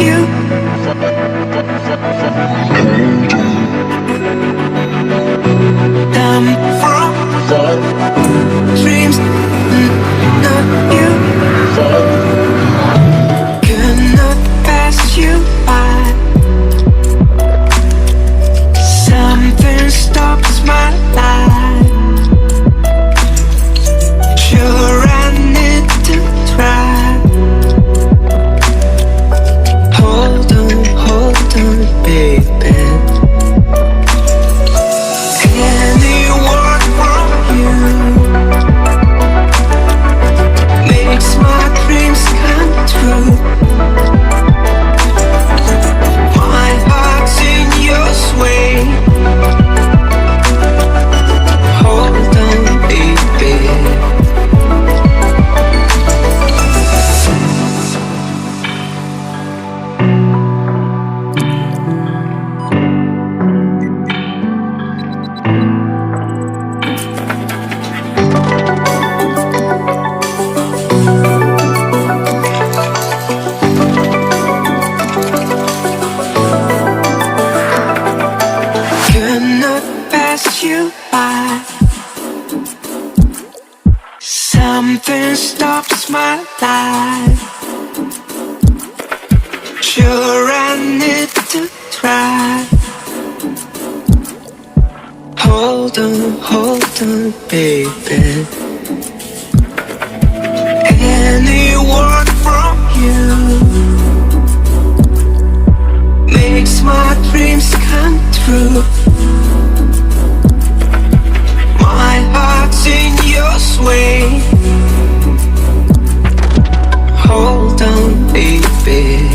you. I'm from dreams, not you. Cannot pass you by. Something stops my life. Sure, I need to try. Hold on, baby. Any word from you makes my dreams come true. My heart's in your sway. Hold on, baby. Cannot pass you by. Something stops my life. Sure, I need to try. Hold on, baby. Any word from you makes my dreams come true. My heart's in your sway. Hold on, baby.